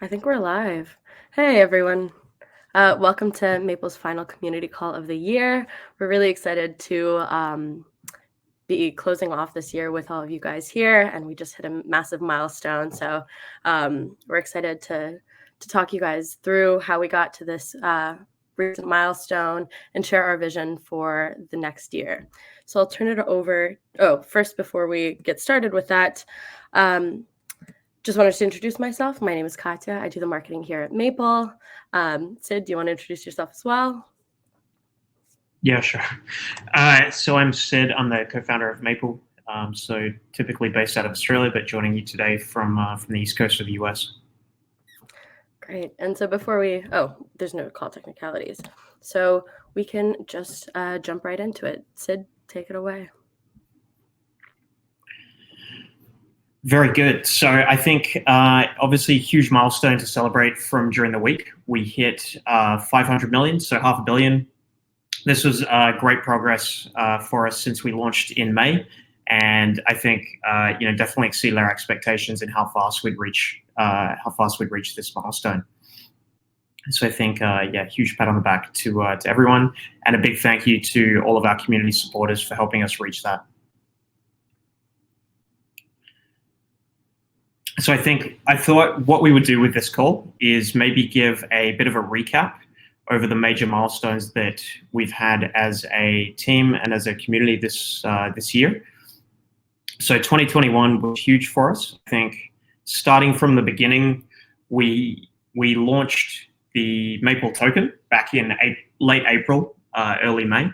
I think we're live. Hey, everyone. Welcome to Maple's final community call of the year. We're really excited to be closing off this year with all of you guys here, and we just hit a massive milestone. So we're excited to talk you guys through how we got to this recent milestone and share our vision for the next year. So I'll turn it over. Oh, first, before we get started with that, just wanted to introduce myself. My name is Katya. I do the marketing here at Maple. Sid, do you want to introduce yourself as well? Yeah, sure. So I'm Sid. I'm the co-founder of Maple. So typically based out of Australia, but joining you today from the East Coast of the US. Great. And so there's no call technicalities. So we can just jump right into it. Sid, take it away. Very good. So I think obviously a huge milestone to celebrate from during the week. We hit 500 million, so half a billion. This was great progress for us since we launched in May, and I think definitely exceeded our expectations in how fast we'd reach this milestone. So I think huge pat on the back to everyone, and a big thank you to all of our community supporters for helping us reach that. So I thought what we would do with this call is maybe give a bit of a recap over the major milestones that we've had as a team and as a community this year. So 2021 was huge for us. I think starting from the beginning, we launched the Maple token back in late April, early May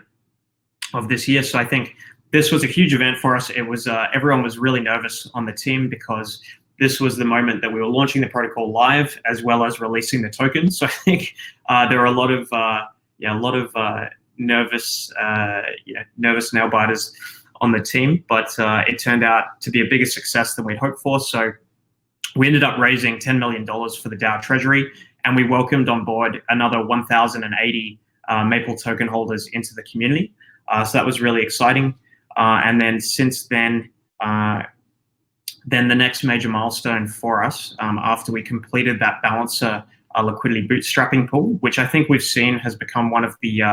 of this year. So I think this was a huge event for us. It was everyone was really nervous on the team because this was the moment that we were launching the protocol live as well as releasing the token. So I think there were a lot of nervous nail biters on the team, but it turned out to be a bigger success than we'd hoped for. So we ended up raising $10 million for the DAO treasury, and we welcomed on board another 1,080 Maple token holders into the community. So that was really exciting. And then since then the next major milestone for us, after we completed that balancer liquidity bootstrapping pool, which I think we've seen has become one of the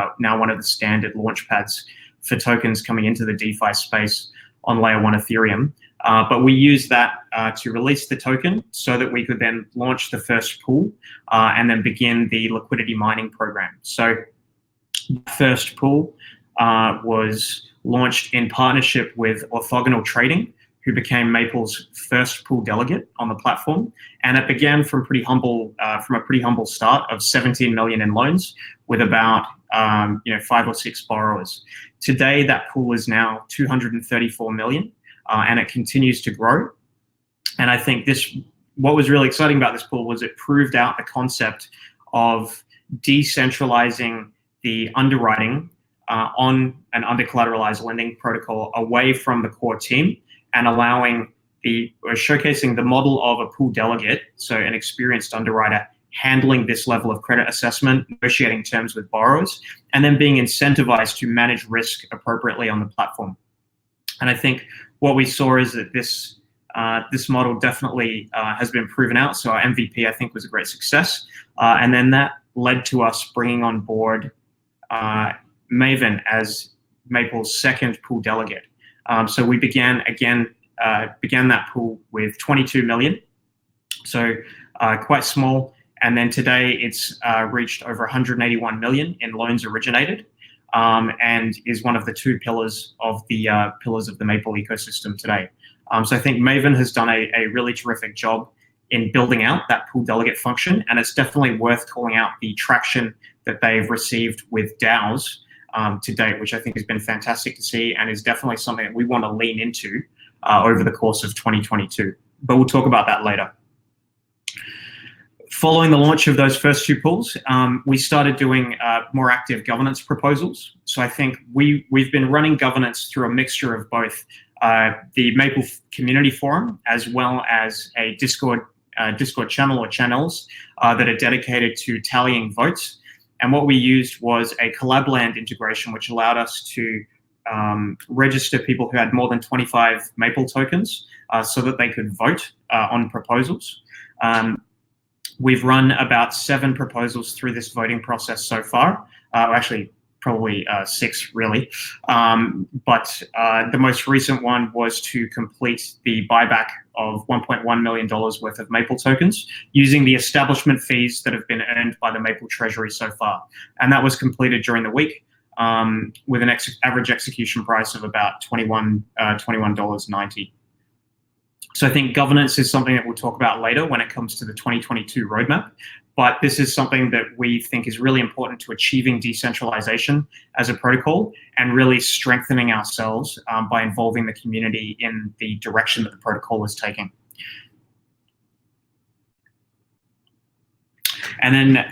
standard launch pads for tokens coming into the DeFi space on layer 1 Ethereum. But we used that to release the token so that we could then launch the first pool and then begin the liquidity mining program. So the first pool was launched in partnership with Orthogonal Trading, who became Maple's first pool delegate on the platform, and it began from a pretty humble start of 17 million in loans, with about 5 or 6 borrowers. Today, that pool is now 234 million, and it continues to grow. And I think what was really exciting about this pool was it proved out the concept of decentralizing the underwriting on an under-collateralized lending protocol away from the core team, and showcasing the model of a pool delegate, so an experienced underwriter handling this level of credit assessment, negotiating terms with borrowers, and then being incentivized to manage risk appropriately on the platform. And I think what we saw is that this model definitely has been proven out. So our MVP, I think, was a great success. And then that led to us bringing on board Maven as Maple's second pool delegate. So we began that pool with 22 million, so quite small. And then today it's reached over 181 million in loans originated, and is one of the 2 pillars of the Maple ecosystem today. So I think Maven has done a really terrific job in building out that pool delegate function, and it's definitely worth calling out the traction that they've received with DAOs to date, which I think has been fantastic to see, and is definitely something that we want to lean into over the course of 2022. But we'll talk about that later. Following the launch of those first 2 pools, we started doing more active governance proposals. So I think we've been running governance through a mixture of both the Maple Community Forum as well as a Discord channel or channels that are dedicated to tallying votes. And what we used was a CollabLand integration, which allowed us to register people who had more than 25 Maple tokens so that they could vote on proposals. We've run about 7 proposals through this voting process so far. Actually, probably 6 really. But the most recent one was to complete the buyback of $1.1 million worth of Maple tokens using the establishment fees that have been earned by the Maple Treasury so far. And that was completed during the week with an average execution price of about $21.90. So I think governance is something that we'll talk about later when it comes to the 2022 roadmap. But this is something that we think is really important to achieving decentralization as a protocol and really strengthening ourselves by involving the community in the direction that the protocol is taking. And then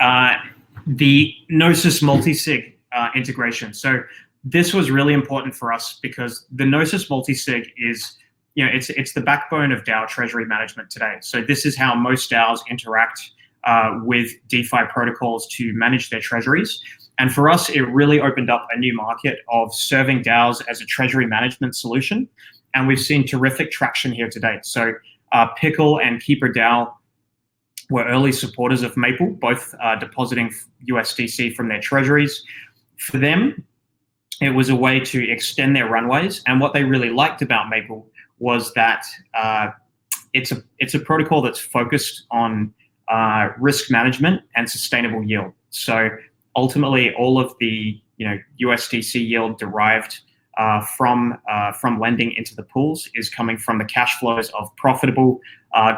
the Gnosis multisig integration. So this was really important for us because the Gnosis multisig is, it's the backbone of DAO treasury management today. So this is how most DAOs interact with DeFi protocols to manage their treasuries. And for us, it really opened up a new market of serving DAOs as a treasury management solution. And we've seen terrific traction here to date. So Pickle and Keeper DAO were early supporters of Maple, both depositing USDC from their treasuries. For them, it was a way to extend their runways. And what they really liked about Maple was that it's a protocol that's focused on risk management and sustainable yield. So ultimately, all of the USDC yield derived from lending into the pools is coming from the cash flows of profitable,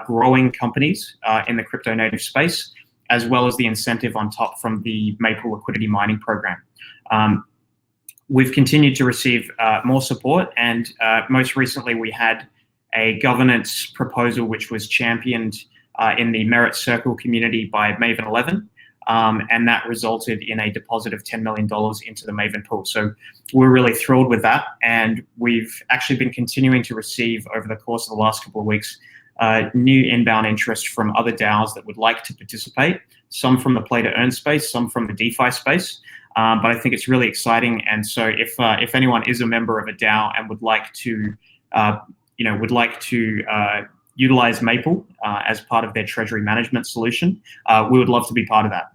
growing companies in the crypto native space, as well as the incentive on top from the Maple liquidity mining program. We've continued to receive more support, and most recently we had a governance proposal which was championed in the Merit Circle community by Maven 11, and that resulted in a deposit of $10 million into the Maven pool. So we're really thrilled with that, and we've actually been continuing to receive over the course of the last couple of weeks new inbound interest from other DAOs that would like to participate, some from the play to earn space, some from the DeFi space. But I think it's really exciting, and so if anyone is a member of a DAO and would like to utilize Maple as part of their treasury management solution, we would love to be part of that.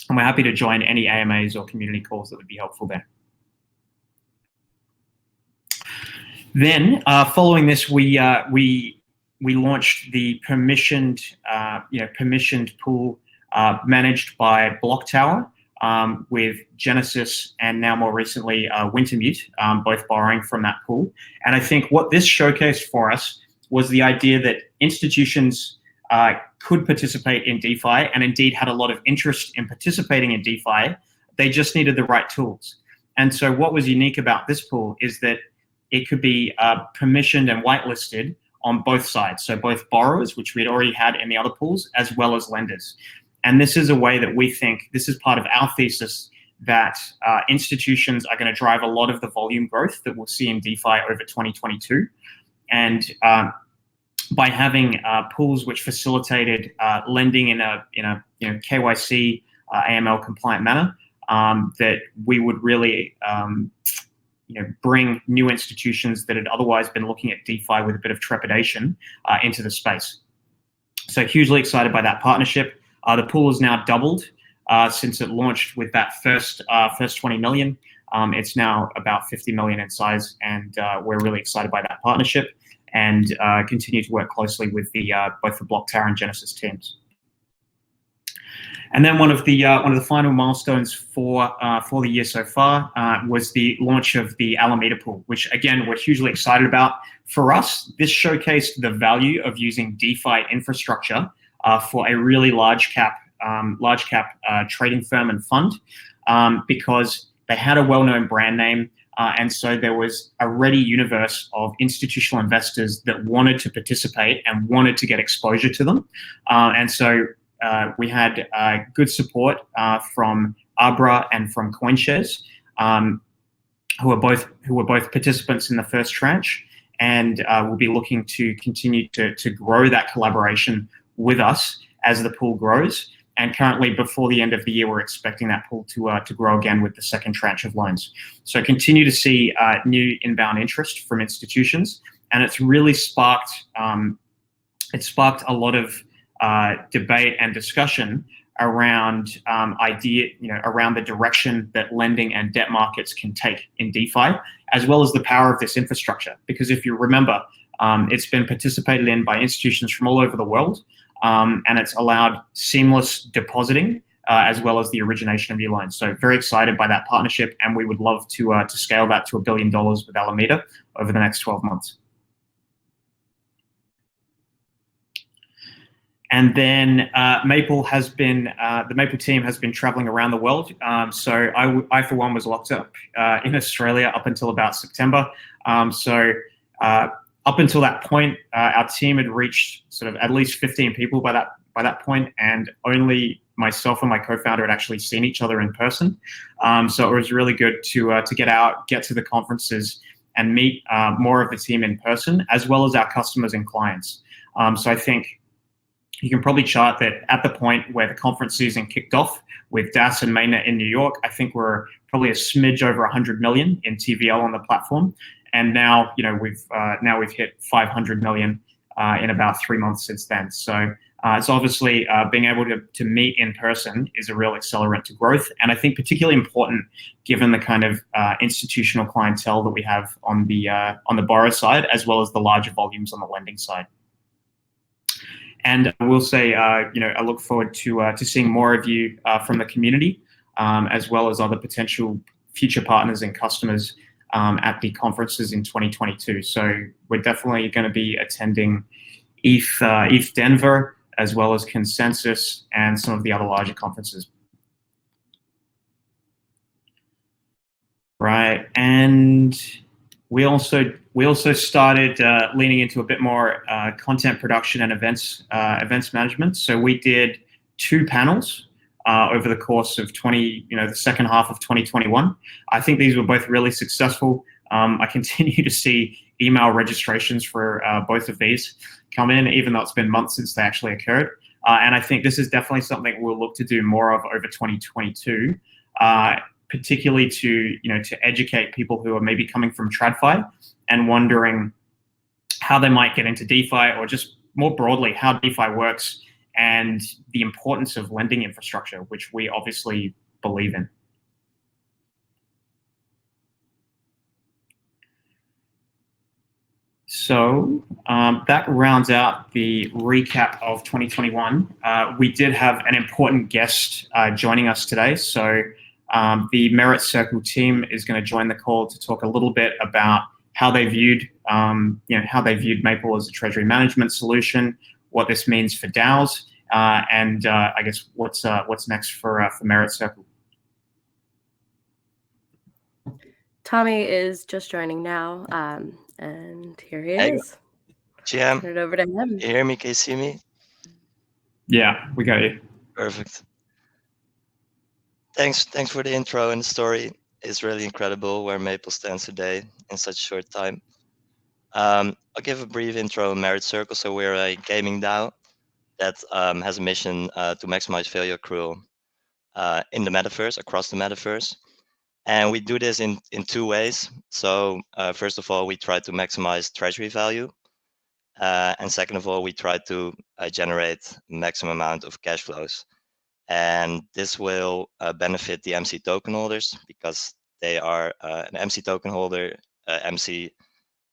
And we're happy to join any AMAs or community calls that would be helpful there. Then, following this, we launched the permissioned pool managed by Block Tower, with Genesis and now more recently Wintermute, both borrowing from that pool. And I think what this showcased for us was the idea that institutions could participate in DeFi and indeed had a lot of interest in participating in DeFi. They just needed the right tools. And so what was unique about this pool is that it could be permissioned and whitelisted on both sides. So both borrowers, which we had already had in the other pools, as well as lenders. And this is a way that we think, this is part of our thesis, that institutions are going to drive a lot of the volume growth that we'll see in DeFi over 2022. And by having pools which facilitated lending in a KYC AML compliant manner, that we would really bring new institutions that had otherwise been looking at DeFi with a bit of trepidation into the space. So hugely excited by that partnership. The pool has now doubled since it launched with that first 20 million. It's now about 50 million in size, and we're really excited by that partnership and continue to work closely with both the Block Tower and Genesis teams. And then one of the final milestones for the year so far was the launch of the Alameda pool, which again we're hugely excited about. For us, this showcased the value of using DeFi infrastructure for a really large cap trading firm and fund, because they had a well-known brand name, and so there was a ready universe of institutional investors that wanted to participate and wanted to get exposure to them, and so we had good support from Abra and from CoinShares, who were both participants in the first tranche, and we'll be looking to continue to grow that collaboration with us as the pool grows. And currently, before the end of the year, we're expecting that pool to grow again with the second tranche of loans. So continue to see new inbound interest from institutions, and it's really sparked a lot of debate and discussion around around the direction that lending and debt markets can take in DeFi, as well as the power of this infrastructure. Because if you remember, it's been participated in by institutions from all over the world, and it's allowed seamless depositing as well as the origination of new loans. So very excited by that partnership, and we would love to scale that to $1 billion with Alameda over the next 12 months. And then Maple has been, the Maple team has been traveling around the world. So I, for one, was locked up in Australia up until about September. Up until that point, our team had reached sort of at least 15 people by that point, and only myself and my co-founder had actually seen each other in person. So it was really good to get out, get to the conferences, and meet more of the team in person, as well as our customers and clients. So I think you can probably chart that at the point where the conference season kicked off with DAS and Mainnet in New York, I think we're probably a smidge over 100 million in TVL on the platform. And now, we've hit 500 million in about 3 months since then. So it's obviously being able to meet in person is a real accelerant to growth. And I think particularly important given the kind of institutional clientele that we have on the borrower side, as well as the larger volumes on the lending side. And I will say, I look forward to seeing more of you from the community, as well as other potential future partners and customers at the conferences in 2022. So we're definitely going to be attending ETH Denver, as well as Consensus and some of the other larger conferences. Right, and we also started leaning into a bit more content production and events management. So we did 2 panels over the course of the second half of 2021. I think these were both really successful. I continue to see email registrations for both of these come in, even though it's been months since they actually occurred. And I think this is definitely something we'll look to do more of over 2022. Particularly to educate people who are maybe coming from TradFi and wondering how they might get into DeFi, or just more broadly how DeFi works and the importance of lending infrastructure, which we obviously believe in. So that rounds out the recap of 2021. We did have an important guest joining us today. So the Merit Circle team is going to join the call to talk a little bit about how they viewed, Maple as a treasury management solution, what this means for DAOs, and I guess what's next for Merit Circle. Tommy is just joining now, and here he is. GM, turn it over to him. You hear me? Can you see me? Yeah, we got you. Perfect. Thanks for the intro and the story. It's really incredible where Maple stands today in such a short time. I'll give a brief intro on Merit Circle. So we're a gaming DAO that has a mission to maximize value accrual in the metaverse, across the metaverse. And we do this in 2 ways. So first of all, we try to maximize treasury value. And second of all, we try to generate maximum amount of cash flows. And this will benefit the MC token holders, because they are an MC token holder. MC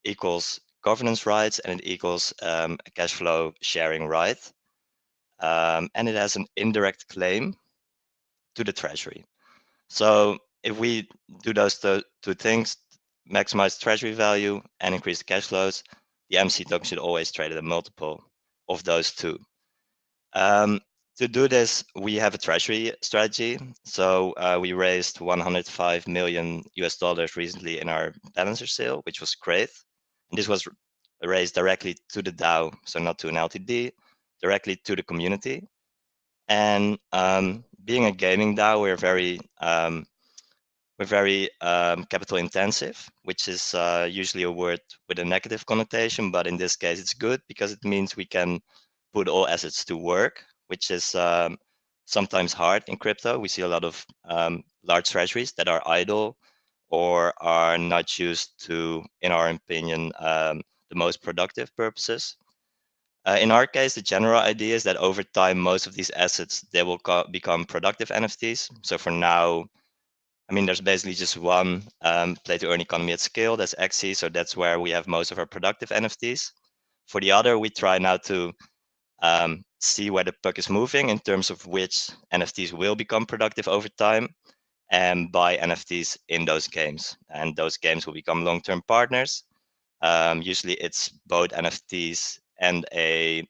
equals governance rights, and it equals a cash flow sharing right. And it has an indirect claim to the treasury. So if we do those two things, maximize treasury value and increase the cash flows, the MC token should always trade at a multiple of those two. To do this, we have a treasury strategy. So we raised $105 million recently in our balancer sale, which was great. And this was raised directly to the DAO, so not to an LTD, directly to the community. And being a gaming DAO, we're very capital intensive, which is usually a word with a negative connotation, but in this case it's good because it means we can put all assets to work, which is sometimes hard in crypto. We see a lot of large treasuries that are idle or are not used to, in our opinion, the most productive purposes. In our case, the general idea is that over time, most of these assets, they will become productive NFTs. So for now, I mean, there's basically just one play to earn economy at scale, that's XE. So that's where we have most of our productive NFTs. For the other, we try now to see where the puck is moving in terms of which NFTs will become productive over time and buy NFTs in those games. And those games will become long-term partners. Usually it's both NFTs and a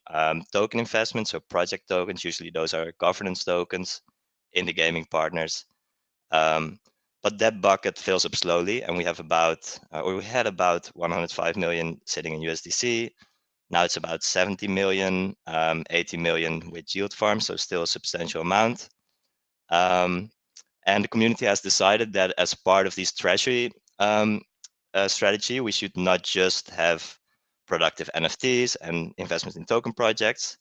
token investment, so project tokens. Usually those are governance tokens in the gaming partners. But that bucket fills up slowly, and we have about, or we had about 105 million sitting in USDC. Now it's about 70 million, 80 million with yield farms, so still a substantial amount. And the community has decided that as part of this treasury strategy, we should not just have productive NFTs and investments in token projects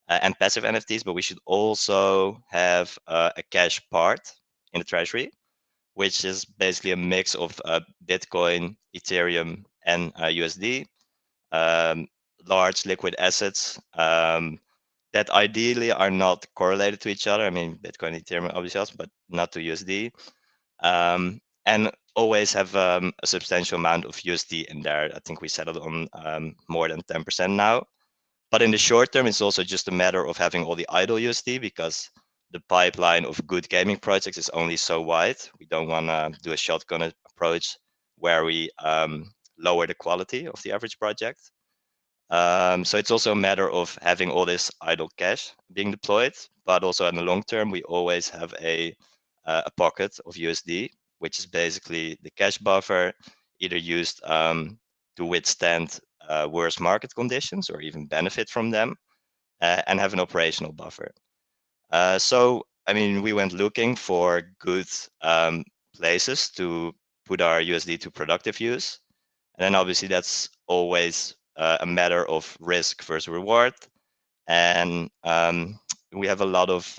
and passive NFTs, but we should also have a cash part in the treasury, which is basically a mix of Bitcoin, Ethereum, and USD, large liquid assets that ideally are not correlated to each other. I mean, Bitcoin, Ethereum, obviously, also, but not to USD. And always have a substantial amount of USD in there. I think we settled on more than 10% now. But in the short term, it's also just a matter of having all the idle USD because the pipeline of good gaming projects is only so wide. We don't want to do a shotgun approach where we lower the quality of the average project. So it's also a matter of having all this idle cash being deployed, but also in the long term, we always have a pocket of USD, which is basically the cash buffer, either used to withstand worse market conditions or even benefit from them, and have an operational buffer. So, I mean, we went looking for good places to put our USD to productive use. And then obviously that's always a matter of risk versus reward. And we have a lot of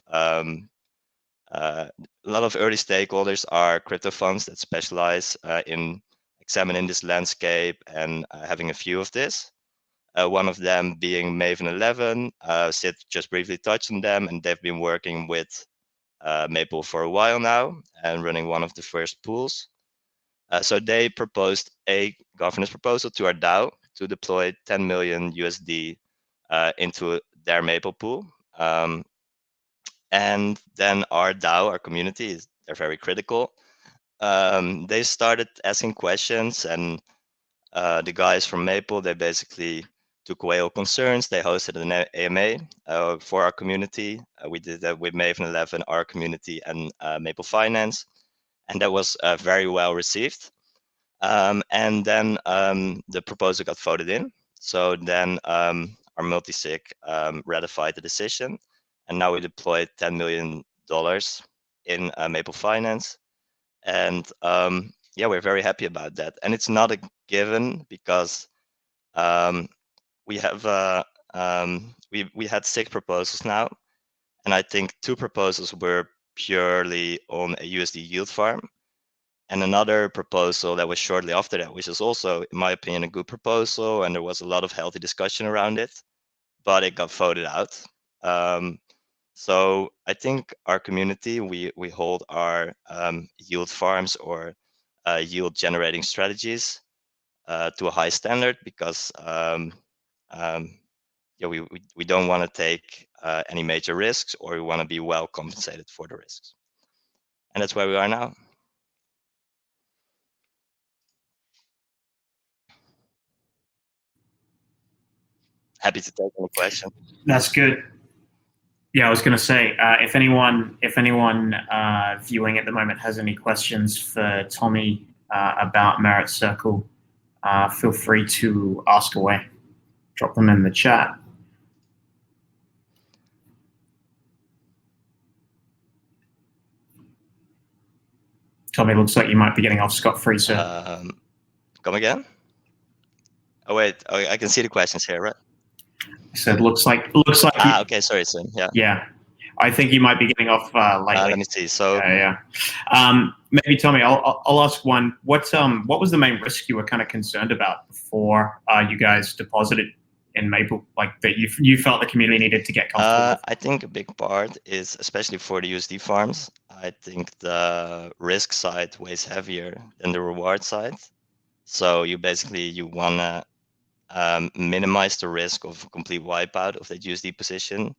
early stakeholders are crypto funds that specialize in examining this landscape and having a few of this. One of them being Maven 11. Sid just briefly touched on them, and they've been working with Maple for a while now and running one of the first pools. So they proposed a governance proposal to our DAO to deploy 10 million USD into their Maple pool. And then our DAO, our community, they're very critical. They started asking questions, and the guys from Maple, they basically took away all concerns. They hosted an AMA for our community. We did that with Maven 11, our community, and Maple Finance, and that was very well received. And then the proposal got voted in. So then our multi-sig ratified the decision, and now we deployed $10 million in Maple Finance. And yeah, we're very happy about that. And it's not a given because we have we had 6 proposals now, and I think 2 proposals were purely on a USD yield farm, and another proposal that was shortly after that, which is also, in my opinion, a good proposal, and there was a lot of healthy discussion around it, but it got voted out. So I think our community, we hold our yield farms or yield generating strategies to a high standard because yeah, we don't want to take any major risks, or we want to be well compensated for the risks. And that's where we are now. Happy to take any question. That's good. Yeah, I was going to say, if anyone viewing at the moment has any questions for Tommy about Merit Circle, feel free to ask away. Drop them in the chat. Tommy, looks like you might be getting off scot-free, sir. Come again? Oh wait, I can see the questions here, right? So it looks like. Okay, sorry, Sim. Yeah. Yeah, I think you might be getting off lightly. Let me see. So yeah. Maybe Tommy, I'll ask one. What was the main risk you were kind of concerned about before you guys deposited in Maple, like that you felt the community needed to get comfortable with? I think a big part is, especially for the USD farms, I think the risk side weighs heavier than the reward side. So you wanna minimize the risk of a complete wipeout of that USD position,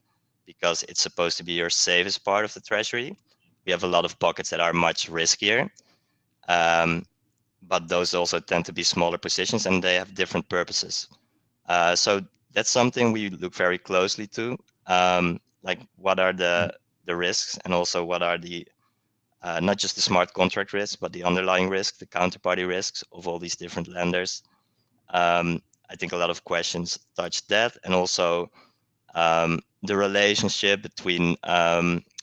because it's supposed to be your safest part of the treasury. We have a lot of pockets that are much riskier, but those also tend to be smaller positions and they have different purposes. So that's something we look very closely to. Like what are the risks, and also what are the not just the smart contract risks, but the underlying risk, the counterparty risks of all these different lenders. I think a lot of questions touch that, and also the relationship between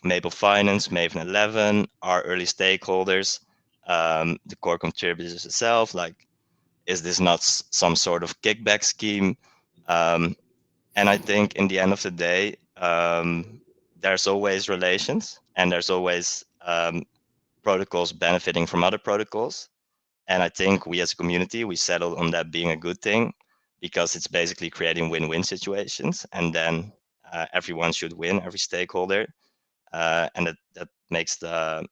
Maple Finance, Maven 11, our early stakeholders, the core contributors itself. Like, is this not some sort of kickback scheme? And I think in the end of the day, there's always relations, and there's always protocols benefiting from other protocols. And I think we as a community, we settled on that being a good thing, because it's basically creating win-win situations. And then everyone should win, every stakeholder. And that makes the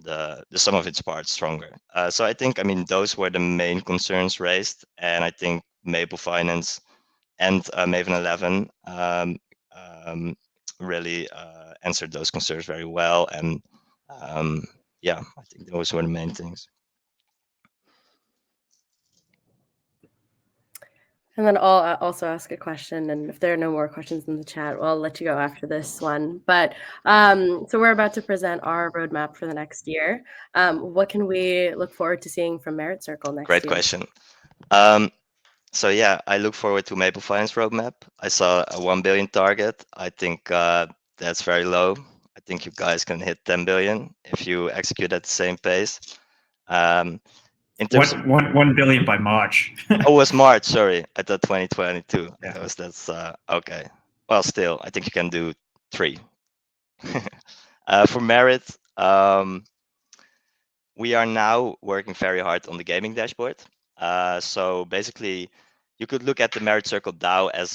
the sum of its parts stronger. So I think, I mean, those were the main concerns raised. And I think Maple Finance and Maven 11 really answered those concerns very well. And yeah, I think those were the main things. And then I'll also ask a question, and if there are no more questions in the chat, well, I'll let you go after this one. But so we're about to present our roadmap for the next year. What can we look forward to seeing from Merit Circle next Great year? question. So yeah, I look forward to Maple Finance roadmap. I saw a 1 billion target. I think that's very low. I think you guys can hit 10 billion if you execute at the same pace. In terms of 1 billion by March. oh, it was March. Sorry, I thought 2022. Yeah. That's okay. Well, still, I think you can do 3. For Merit, we are now working very hard on the gaming dashboard. So basically, you could look at the Merit Circle DAO as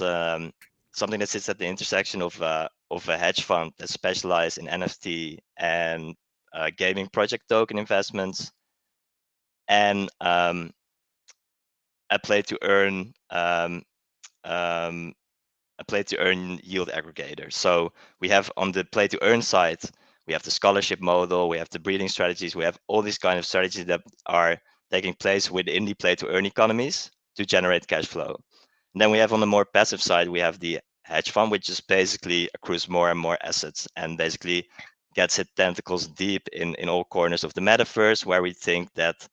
something that sits at the intersection of a hedge fund that specializes in NFT and gaming project token investments, and a play to earn yield aggregator. So we have, on the play to earn side, we have the scholarship model, we have the breeding strategies, we have all these kind of strategies that are taking place within the play to earn economies to generate cash flow. And then we have, on the more passive side, we have the hedge fund, which just basically accrues more and more assets and basically gets its tentacles deep in all corners of the metaverse, where we think that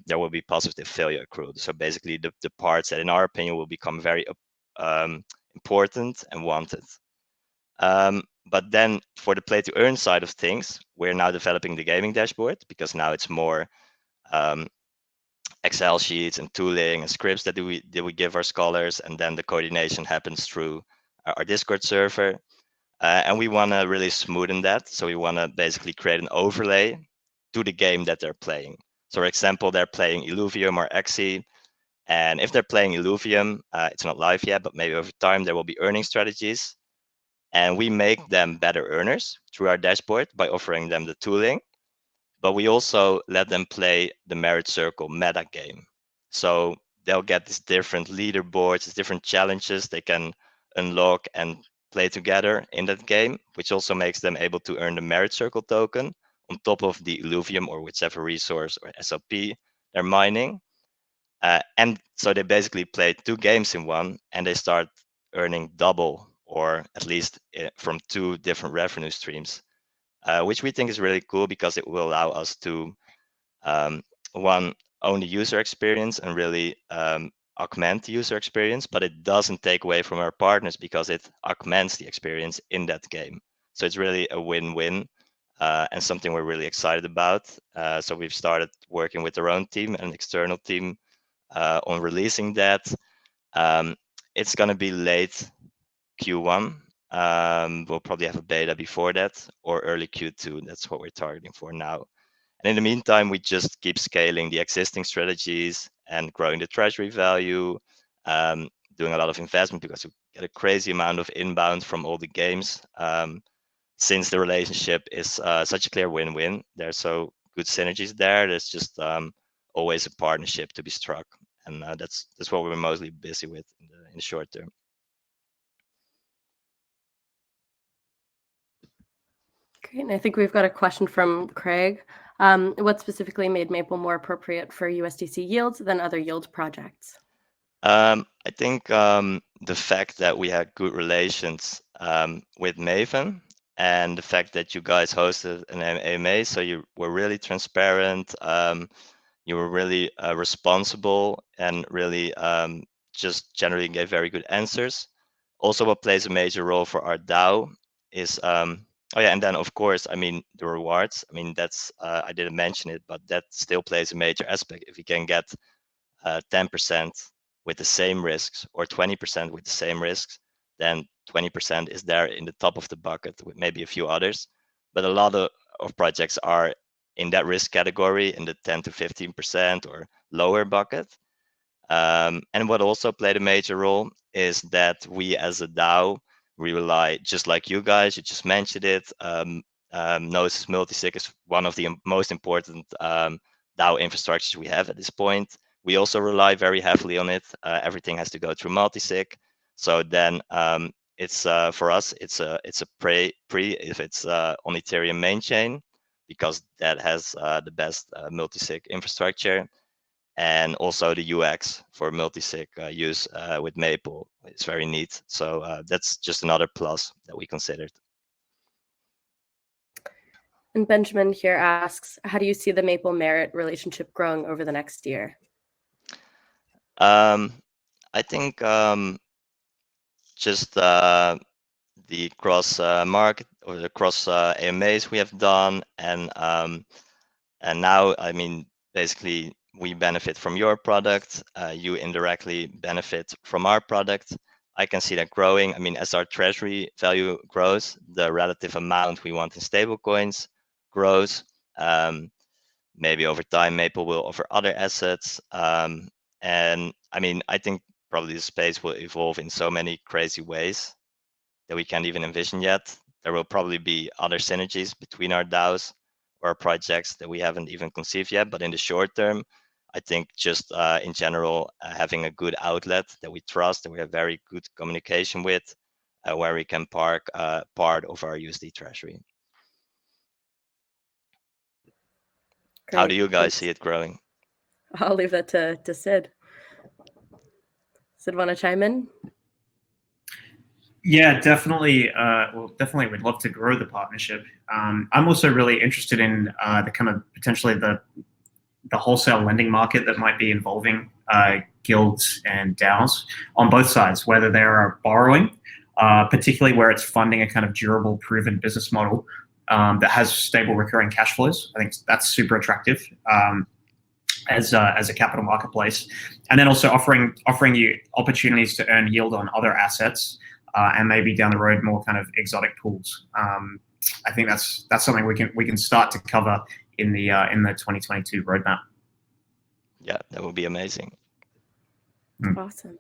there will be positive failure accrued. So basically the parts that in our opinion will become very important and wanted. But then for the play to earn side of things, we're now developing the gaming dashboard, because now it's more Excel sheets and tooling and scripts that we give our scholars, and then the coordination happens through our Discord server. And we want to really smoothen that. So we want to basically create an overlay to the game that they're playing. So for example, they're playing Illuvium or Axie. And if they're playing Illuvium, it's not live yet, but maybe over time there will be earning strategies. And we make them better earners through our dashboard by offering them the tooling. But we also let them play the Merit Circle meta game. So they'll get these different leaderboards, these different challenges they can unlock and play together in that game, which also makes them able to earn the Merit Circle token on top of the Illuvium or whichever resource or SLP they're mining. And so they basically play 2 games in one, and they start earning double, or at least from 2 different revenue streams, which we think is really cool, because it will allow us to one, own the user experience and really augment the user experience, but it doesn't take away from our partners, because it augments the experience in that game. So it's really a win-win, and something we're really excited about. So we've started working with our own team and external team on releasing that. It's going to be late Q1. We'll probably have a beta before that, or early Q2. That's what we're targeting for now. And in the meantime, we just keep scaling the existing strategies and growing the treasury value, doing a lot of investment because we get a crazy amount of inbound from all the games. Since the relationship is such a clear win-win, there's so good synergies there. There's just always a partnership to be struck, and that's what we're mostly busy with in the short term. Great, and I think we've got a question from Craig. What specifically made Maple more appropriate for USDC yields than other yield projects? I think the fact that we had good relations with Maven, and the fact that you guys hosted an AMA, so you were really transparent, you were really responsible, and really just generally gave very good answers. Also, what plays a major role for our DAO is, oh yeah, and then of course, I mean, the rewards. I mean, that's, I didn't mention it, but that still plays a major aspect. If you can get 10% with the same risks or 20% with the same risks, then 20% is there in the top of the bucket with maybe a few others. But a lot of projects are in that risk category in the 10 to 15% or lower bucket. And what also played a major role is that we as a DAO, we rely, just like you guys, you just mentioned it, Gnosis multisig is one of the most important DAO infrastructures we have at this point. We also rely very heavily on it. Everything has to go through multisig. So then it's for us, it's a pre if it's on Ethereum main chain, because that has the best multisig infrastructure, and also the UX for multisig use with Maple is very neat. So that's just another plus that we considered. And Benjamin here asks, how do you see the Maple Merit relationship growing over the next year? I think just the cross market or the cross AMAs we have done, and now, I mean, basically we benefit from your product, you indirectly benefit from our product. I can see that growing. I mean, as our treasury value grows, the relative amount we want in stable coins grows. Maybe over time, Maple will offer other assets. And I mean, I think probably the space will evolve in so many crazy ways that we can't even envision yet. There will probably be other synergies between our DAOs or projects that we haven't even conceived yet. But in the short term, I think just in general, having a good outlet that we trust, that we have very good communication with, where we can park part of our USD treasury. Great, how do you guys thanks. see it growing? I'll leave that to Sid. Sid, want to chime in? Yeah, definitely. Well, definitely, we'd love to grow the partnership. I'm also really interested in the kind of potentially the wholesale lending market that might be involving guilds and DAOs on both sides, whether they are borrowing, particularly where it's funding a kind of durable, proven business model that has stable, recurring cash flows. I think that's super attractive as a capital marketplace, and then also offering you opportunities to earn yield on other assets. And maybe down the road more kind of exotic pools. I think that's something we can start to cover in the 2022 roadmap. Yeah, that would be amazing. Awesome.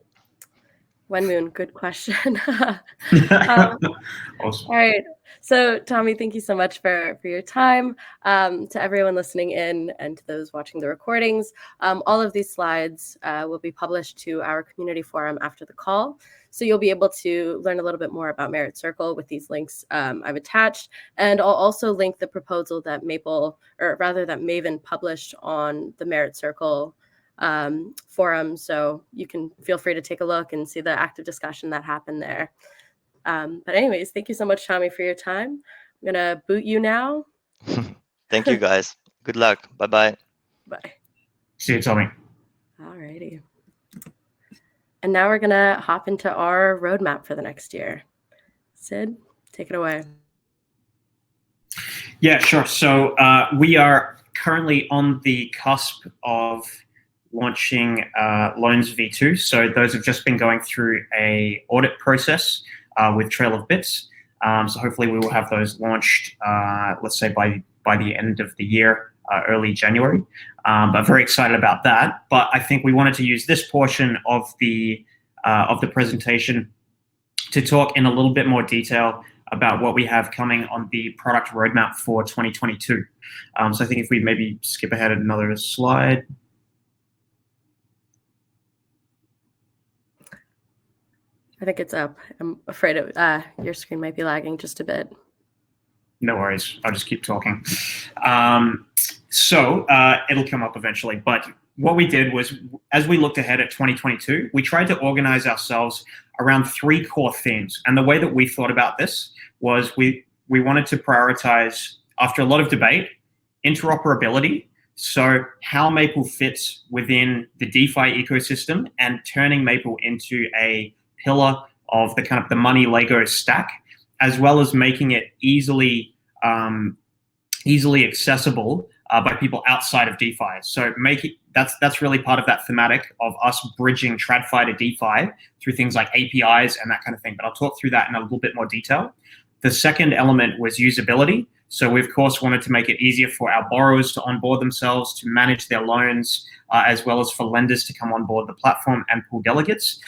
Wenmoon, good question. Awesome. All right. So Tommy, thank you so much for your time. To everyone listening in and to those watching the recordings, all of these slides will be published to our community forum after the call. So you'll be able to learn a little bit more about Merit Circle with these links I've attached. And I'll also link the proposal that Maven published on the Merit Circle forum. So you can feel free to take a look and see the active discussion that happened there. But anyways, thank you so much, Tommy, for your time. I'm going to boot you now. Thank you, guys. Good luck. Bye-bye. Bye. See you, Tommy. All righty. And now we're going to hop into our roadmap for the next year. Sid, take it away. Yeah, sure. So we are currently on the cusp of launching Loans V2. So those have just been going through a audit process with Trail of Bits. So hopefully we will have those launched, let's say by the end of the year, early January. But very excited about that. But I think we wanted to use this portion of the of the presentation to talk in a little bit more detail about what we have coming on the product roadmap for 2022. So I think if we maybe skip ahead another slide. I think it's up. I'm afraid your screen might be lagging just a bit. No worries. I'll just keep talking. It'll come up eventually. But what we did was, as we looked ahead at 2022, we tried to organize ourselves around 3 core themes. And the way that we thought about this was we wanted to prioritize, after a lot of debate, interoperability. So how Maple fits within the DeFi ecosystem and turning Maple into a pillar of the kind of the money Lego stack, as well as making it easily accessible by people outside of DeFi. So that's really part of that thematic of us bridging TradFi to DeFi through things like APIs and that kind of thing. But I'll talk through that in a little bit more detail. The second element was usability. So we, of course, wanted to make it easier for our borrowers to onboard themselves, to manage their loans, as well as for lenders to come on board the platform and pool delegates.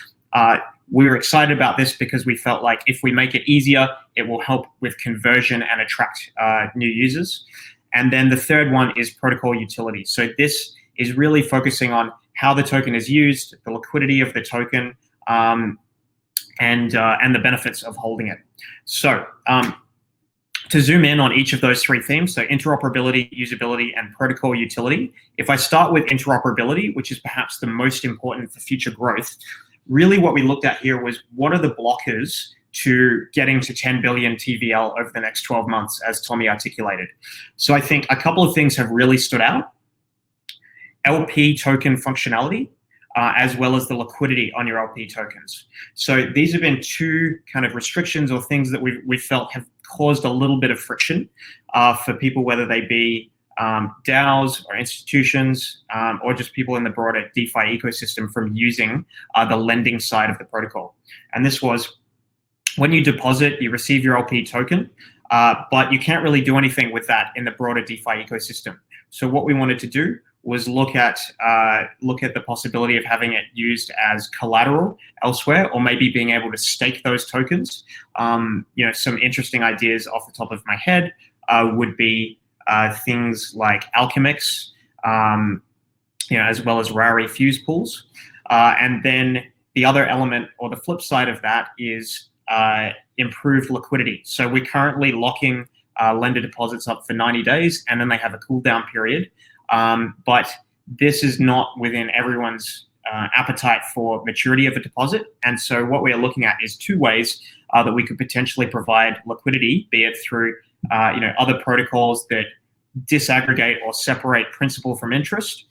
We were excited about this because we felt like if we make it easier, it will help with conversion and attract new users. And then the third one is protocol utility. So this is really focusing on how the token is used, the liquidity of the token, and the benefits of holding it. So to zoom in on each of those 3 themes, so interoperability, usability, and protocol utility, if I start with interoperability, which is perhaps the most important for future growth, really what we looked at here was what are the blockers to getting to 10 billion TVL over the next 12 months, as Tommy articulated. So I think a couple of things have really stood out. LP token functionality, as well as the liquidity on your LP tokens. So these have been 2 kind of restrictions or things that we felt have caused a little bit of friction for people, whether they be DAOs or institutions or just people in the broader DeFi ecosystem from using the lending side of the protocol. And this was, when you deposit, you receive your LP token, but you can't really do anything with that in the broader DeFi ecosystem. So what we wanted to do was look at the possibility of having it used as collateral elsewhere, or maybe being able to stake those tokens. Some interesting ideas off the top of my head would be things like Alchemix, as well as Rari fuse pools. And then the other element, or the flip side of that, is improved liquidity. So we're currently locking lender deposits up for 90 days, and then they have a cool down period. But this is not within everyone's appetite for maturity of a deposit. And so what we are looking at is 2 ways that we could potentially provide liquidity, be it through other protocols that disaggregate or separate principal from interest,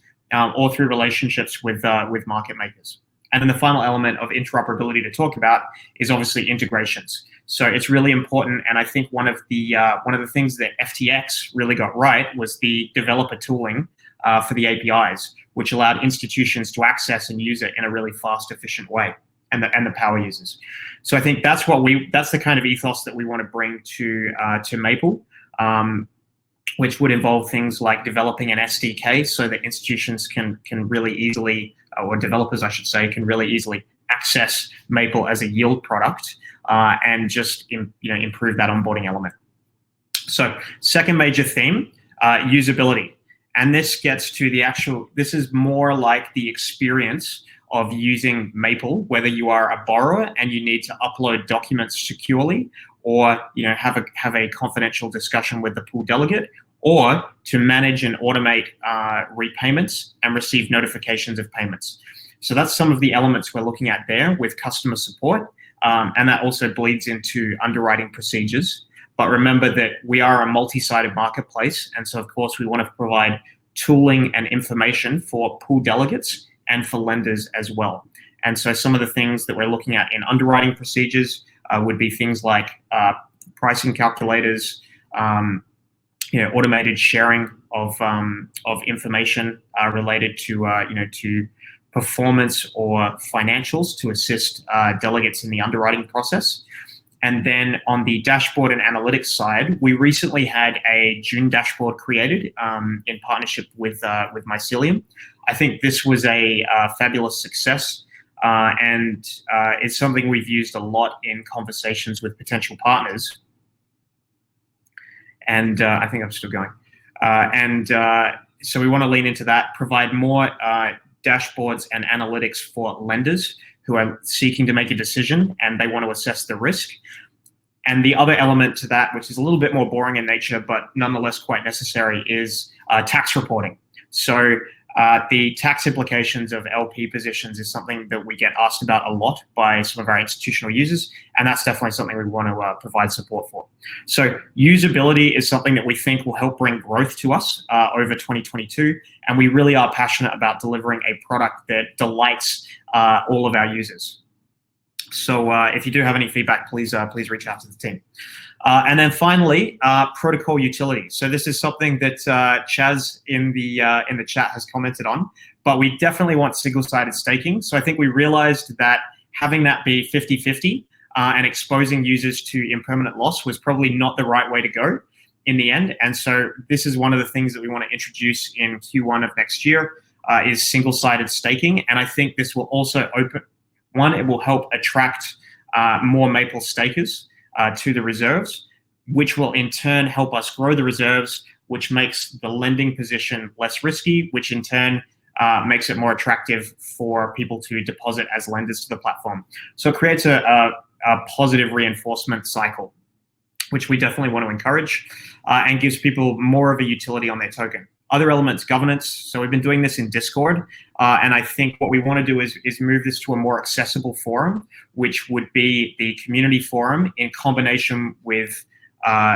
or through relationships with market makers. And then the final element of interoperability to talk about is obviously integrations. So it's really important, and I think one of the things that FTX really got right was the developer tooling for the APIs, which allowed institutions to access and use it in a really fast, efficient way, and the power users. So I think that's the kind of ethos that we want to bring to Maple, which would involve things like developing an SDK so that institutions can really easily, or developers I should say, can really easily access Maple as a yield product, and just improve that onboarding element. So second major theme, usability. And this gets to this is more like the experience of using Maple, whether you are a borrower and you need to upload documents securely, or have a confidential discussion with the pool delegate, or to manage and automate repayments and receive notifications of payments. So that's some of the elements we're looking at there with customer support, and that also bleeds into underwriting procedures. But remember that we are a multi-sided marketplace, and so of course we want to provide tooling and information for pool delegates and for lenders as well. And so some of the things that we're looking at in underwriting procedures would be things like pricing calculators, automated sharing of information related to performance or financials to assist delegates in the underwriting process. And then on the dashboard and analytics side, we recently had a June dashboard created in partnership with Mycelium. I think this was a fabulous success. and it's something we've used a lot in conversations with potential partners. And I think I'm still going. So we want to lean into that, provide more dashboards and analytics for lenders who are seeking to make a decision and they want to assess the risk. And the other element to that, which is a little bit more boring in nature, but nonetheless quite necessary, is tax reporting. So the tax implications of LP positions is something that we get asked about a lot by some of our institutional users, and that's definitely something we want to provide support for. So usability is something that we think will help bring growth to us over 2022, and we really are passionate about delivering a product that delights all of our users. So if you do have any feedback, please reach out to the team. And then finally, protocol utility. So this is something that Chaz in the chat has commented on, but we definitely want single-sided staking. So I think we realized that having that be 50-50 and exposing users to impermanent loss was probably not the right way to go in the end. And so this is one of the things that we want to introduce in Q1 of next year is single-sided staking. And I think this will also it will help attract more Maple stakers to the reserves, which will in turn help us grow the reserves, which makes the lending position less risky, which in turn makes it more attractive for people to deposit as lenders to the platform. So it creates a positive reinforcement cycle, which we definitely want to encourage and gives people more of a utility on their token. Other elements, governance. So we've been doing this in Discord, and I think what we want to do is move this to a more accessible forum, which would be the community forum in combination with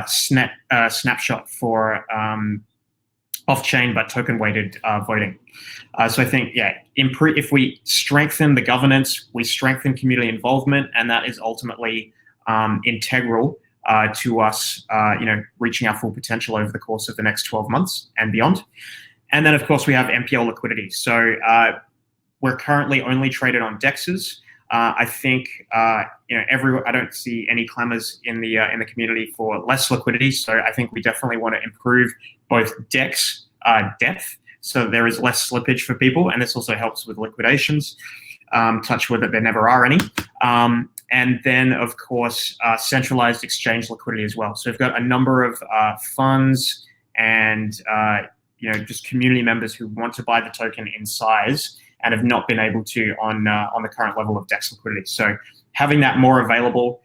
Snapshot for off-chain but token-weighted voting. So I think, yeah, if we strengthen the governance, we strengthen community involvement, and that is ultimately integral to us, reaching our full potential over the course of the next 12 months and beyond. And then, of course, we have MPL liquidity. So we're currently only traded on DEXs. I think I don't see any clamors in the community for less liquidity. So I think we definitely want to improve both DEX depth, so there is less slippage for people, and this also helps with liquidations. Touch wood that there never are any. And then, of course, centralized exchange liquidity as well. So we've got a number of funds and just community members who want to buy the token in size and have not been able to on the current level of DEX liquidity. So having that more available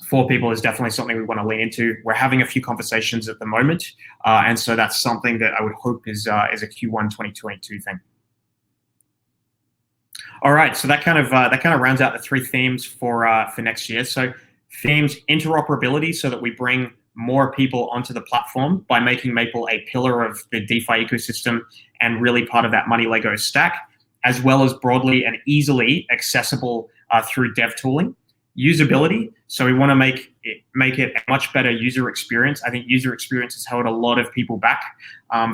for people is definitely something we want to lean into. We're having a few conversations at the moment, and so that's something that I would hope is a Q1 2022 thing. All right, so that kind of rounds out the three themes for next year. So themes: interoperability, so that we bring more people onto the platform by making Maple a pillar of the DeFi ecosystem and really part of that money Lego stack, as well as broadly and easily accessible through dev tooling. Usability, so we want to make it a much better user experience. I think user experience has held a lot of people back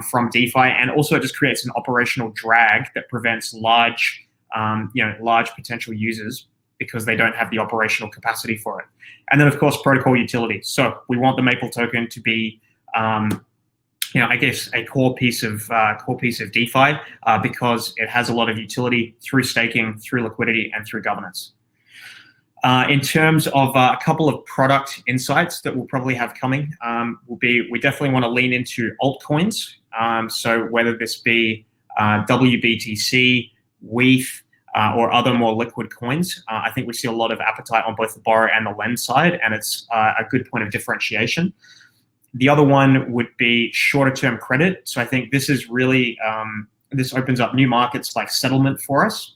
from DeFi, and also it just creates an operational drag that prevents large potential users because they don't have the operational capacity for it. And then, of course, protocol utility. So we want the Maple token to be, I guess, a core piece of DeFi because it has a lot of utility through staking, through liquidity, and through governance. In terms of a couple of product insights that we'll probably have coming, we definitely want to lean into altcoins. So whether this be WBTC, WETH, or other more liquid coins, I think we see a lot of appetite on both the borrow and the lend side, and it's a good point of differentiation. The other one would be shorter term credit. So I think this is really, this opens up new markets like settlement for us.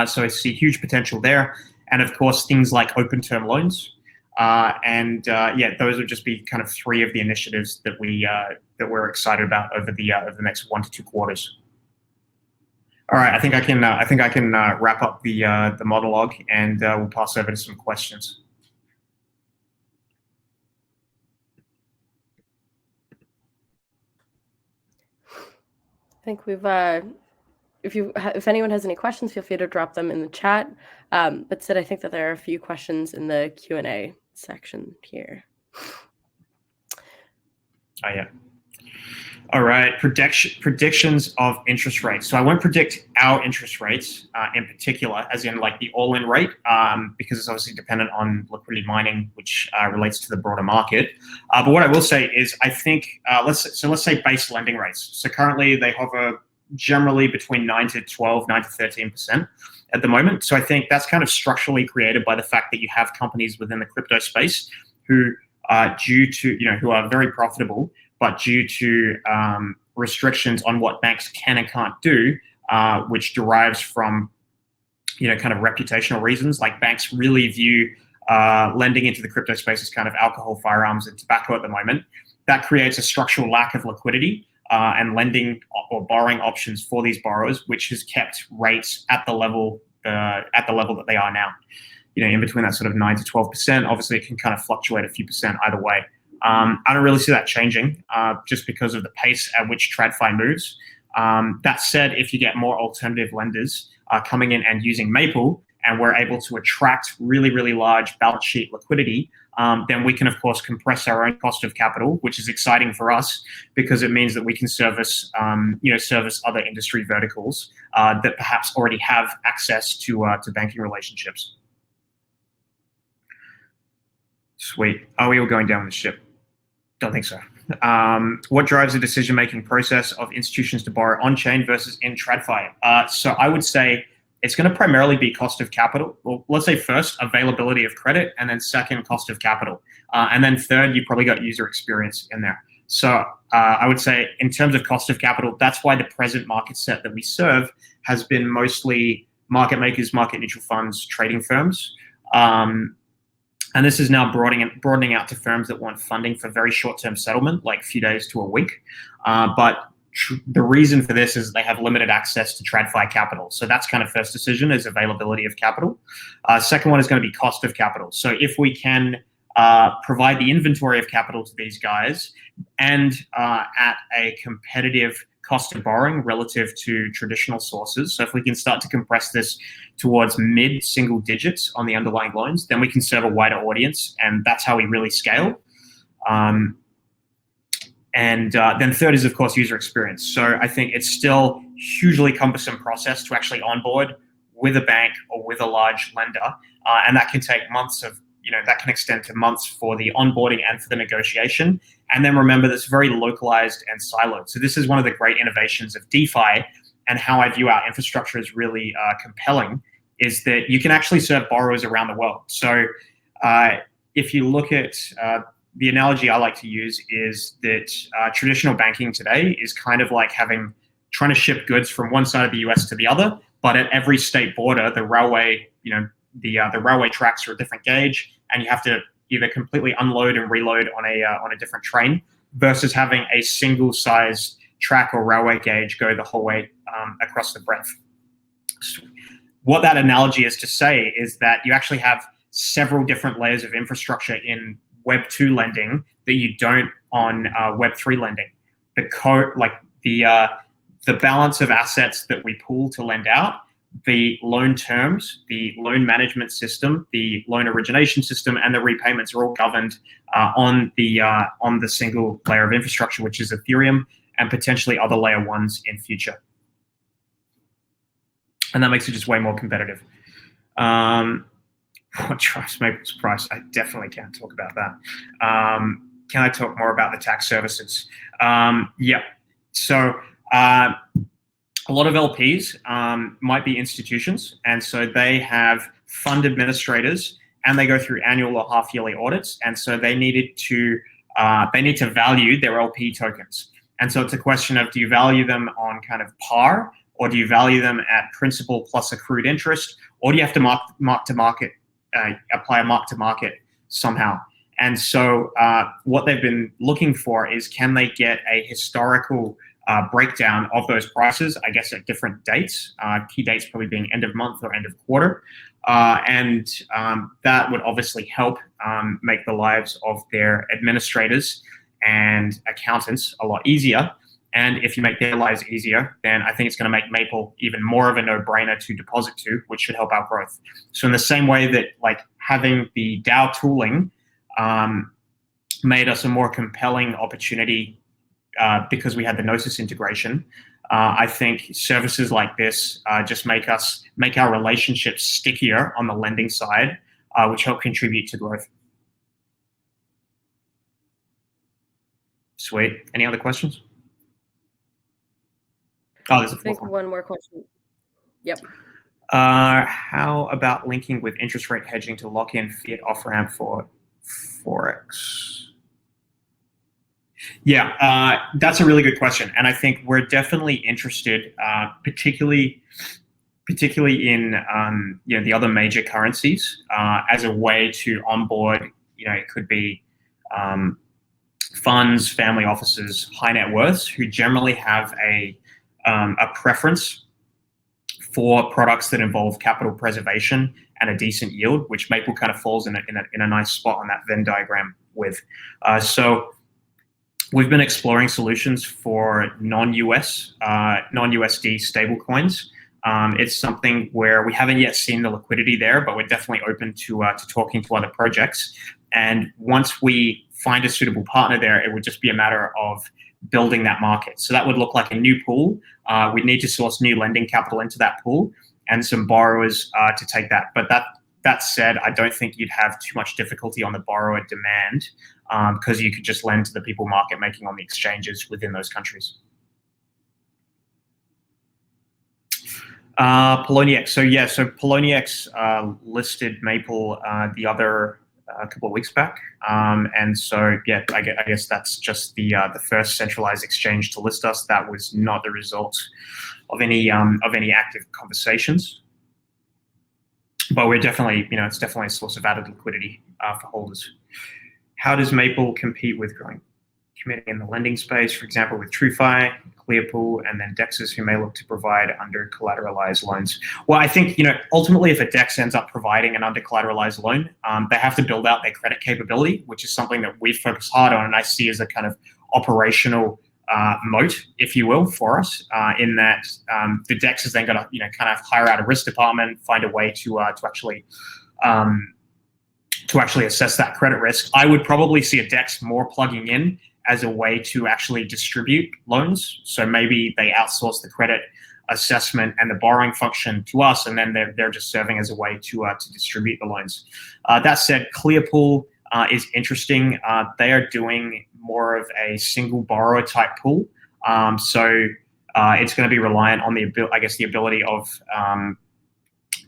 So I see huge potential there. And of course, things like open term loans. Those would just be kind of three of the initiatives that we're excited about over the next 1 to 2 quarters. All right, I think I can wrap up the monologue, and we'll pass over to some questions. I think we've if anyone has any questions, feel free to drop them in the chat. But Sid, I think that there are a few questions in the Q&A section here. Oh, yeah. All right, predictions of interest rates. So I won't predict our interest rates in particular, as in like the all-in rate, because it's obviously dependent on liquidity mining, which relates to the broader market. But what I will say is, I think let's say base lending rates. So currently they hover generally between 9 to 12, 9 to 13% at the moment. So I think that's kind of structurally created by the fact that you have companies within the crypto space who are who are very profitable, but due to restrictions on what banks can and can't do, which derives from kind of reputational reasons. Like banks really view lending into the crypto space as kind of alcohol, firearms, and tobacco at the moment. That creates a structural lack of liquidity and lending or borrowing options for these borrowers, which has kept rates at the level that they are now. In between that sort of 9 to 12%. Obviously, it can kind of fluctuate a few percent either way. I don't really see that changing just because of the pace at which TradFi moves. That said, if you get more alternative lenders coming in and using Maple, and we're able to attract really, really large balance sheet liquidity, then we can, of course, compress our own cost of capital, which is exciting for us because it means that we can service other industry verticals that perhaps already have access to banking relationships. Sweet. Are we all going down the ship? Don't think so. What drives the decision-making process of institutions to borrow on-chain versus in TradFi? So I would say it's going to primarily be cost of capital. Well, let's say first, availability of credit, and then second, cost of capital. And then third, you've probably got user experience in there. So I would say in terms of cost of capital, that's why the present market set that we serve has been mostly market makers, market neutral funds, trading firms. And this is now broadening out to firms that want funding for very short-term settlement, like a few days to a week. But the reason for this is they have limited access to TradFi capital. So that's kind of first decision is availability of capital. Second one is going to be cost of capital. So if we can provide the inventory of capital to these guys and at a competitive cost of borrowing relative to traditional sources. So if we can start to compress this towards mid-single digits on the underlying loans, then we can serve a wider audience, and that's how we really scale. And then third is, of course, user experience. So I think it's still hugely cumbersome process to actually onboard with a bank or with a large lender, and that can take months of that can extend to months for the onboarding and for the negotiation. And then remember, that's very localized and siloed. So this is one of the great innovations of DeFi, and how I view our infrastructure is really compelling, is that you can actually serve borrowers around the world. So if you look at the analogy I like to use is that traditional banking today is kind of like trying to ship goods from one side of the US to the other, but at every state border, the railway, the railway tracks are a different gauge, and you have to either completely unload and reload on a different train, versus having a single size track or railway gauge go the whole way across the breadth. What that analogy is to say is that you actually have several different layers of infrastructure in Web 2 lending that you don't on Web 3 lending. The balance of assets that we pool to lend out, the loan terms, the loan management system, the loan origination system, and the repayments are all governed on the single layer of infrastructure, which is Ethereum, and potentially other layer ones in future. And that makes it just way more competitive. What drives Maple's price? I definitely can't talk about that. Can I talk more about the tax services? Yeah. So a lot of LPs might be institutions, and so they have fund administrators, and they go through annual or half-yearly audits, and so they need to value their LP tokens. And so it's a question of, do you value them on kind of par, or do you value them at principal plus accrued interest, or do you have to apply a mark to market somehow? And so what they've been looking for is, can they get a historical breakdown of those prices, I guess at different dates, key dates probably being end of month or end of quarter. And that would obviously help make the lives of their administrators and accountants a lot easier. And if you make their lives easier, then I think it's going to make Maple even more of a no-brainer to deposit to, which should help our growth. So in the same way that having the DAO tooling made us a more compelling opportunity because we had the Gnosis integration. I think services like this just make our relationships stickier on the lending side, which help contribute to growth. Sweet. Any other questions? Oh, there's a fourth one. One more question. Yep. How about linking with interest rate hedging to lock in fiat off-ramp for Forex? Yeah, that's a really good question. And I think we're definitely interested, particularly in the other major currencies as a way to onboard, it could be funds, family offices, high net worths who generally have a preference for products that involve capital preservation and a decent yield, which Maple kind of falls in a nice spot on that Venn diagram with. So we've been exploring solutions for non-USD stablecoins. It's something where we haven't yet seen the liquidity there, but we're definitely open to talking to other projects. And once we find a suitable partner there, it would just be a matter of building that market. So that would look like a new pool. We'd need to source new lending capital into that pool and some borrowers to take that. But that said, I don't think you'd have too much difficulty on the borrower demand because you could just lend to the people market making on the exchanges within those countries. Poloniex. So Poloniex listed Maple the other a couple of weeks back, and so yeah, I guess that's just the first centralized exchange to list us. That was not the result of any active conversations, but we're definitely, it's definitely a source of added liquidity for holders. How does Maple compete with growing committing in the lending space, for example, with TrueFi, Clearpool, and then DEXs who may look to provide under collateralized loans? Well, I think, ultimately if a DEX ends up providing an under collateralized loan, they have to build out their credit capability, which is something that we focus hard on and I see as a kind of operational moat, if you will, for us, in that the DEX is then going to, kind of hire out a risk department, find a way to actually assess that credit risk. I would probably see a DEX more plugging in as a way to actually distribute loans. So maybe they outsource the credit assessment and the borrowing function to us, and then they're just serving as a way to distribute the loans. That said, Clearpool is interesting. They are doing more of a single borrower type pool. So it's going to be reliant on the ability of